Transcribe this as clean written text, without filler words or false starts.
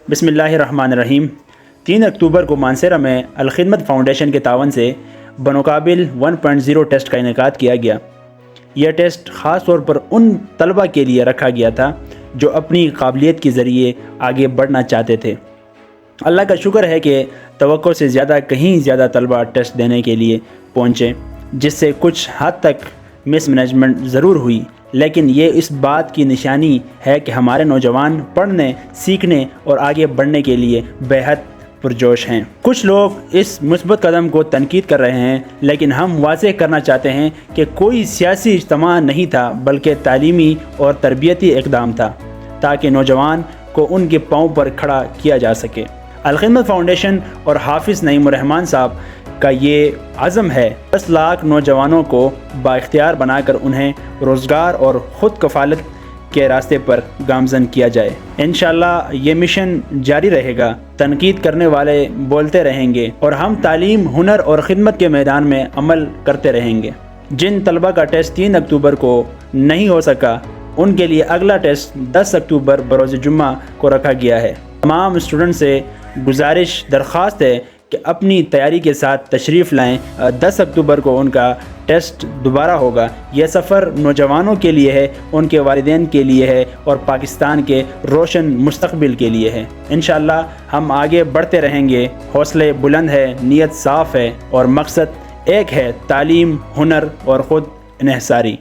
بسم اللہ الرحمن الرحیم۔ 3 اکتوبر کو مانسہرہ میں الخدمت فاؤنڈیشن کے تعاون سے بنوقابل 1.0 ٹیسٹ کا انعقاد کیا گیا۔ یہ ٹیسٹ خاص طور پر ان طلبہ کے لیے رکھا گیا تھا جو اپنی قابلیت کے ذریعے آگے بڑھنا چاہتے تھے۔ اللہ کا شکر ہے کہ توقع سے کہیں زیادہ طلبہ ٹیسٹ دینے کے لیے پہنچے، جس سے کچھ حد تک مس مینجمنٹ ضرور ہوئی، لیکن یہ اس بات کی نشانی ہے کہ ہمارے نوجوان پڑھنے، سیکھنے اور آگے بڑھنے کے لیے بے حد پرجوش ہیں۔ کچھ لوگ اس مثبت قدم کو تنقید کر رہے ہیں، لیکن ہم واضح کرنا چاہتے ہیں کہ کوئی سیاسی اجتماع نہیں تھا، بلکہ تعلیمی اور تربیتی اقدام تھا تاکہ نوجوان کو ان کے پاؤں پر کھڑا کیا جا سکے۔ الخدمت فاؤنڈیشن اور حافظ نعیم الرحمن صاحب کا یہ عزم ہے 10 لاکھ نوجوانوں کو بااختیار بنا کر انہیں روزگار اور خود کفالت کے راستے پر گامزن کیا جائے۔ انشاءاللہ یہ مشن جاری رہے گا، تنقید کرنے والے بولتے رہیں گے اور ہم تعلیم، ہنر اور خدمت کے میدان میں عمل کرتے رہیں گے۔ جن طلبہ کا ٹیسٹ 3 اکتوبر کو نہیں ہو سکا، ان کے لیے اگلا ٹیسٹ 10 اکتوبر بروز جمعہ کو رکھا گیا ہے۔ تمام اسٹوڈنٹ سے گزارش درخواست ہے کہ اپنی تیاری کے ساتھ تشریف لائیں۔ 10 اکتوبر کو ان کا ٹیسٹ دوبارہ ہوگا۔ یہ سفر نوجوانوں کے لیے ہے، ان کے والدین کے لیے ہے اور پاکستان کے روشن مستقبل کے لیے ہے۔ انشاءاللہ ہم آگے بڑھتے رہیں گے۔ حوصلے بلند ہے، نیت صاف ہے اور مقصد ایک ہے: تعلیم، ہنر اور خود انحصاری۔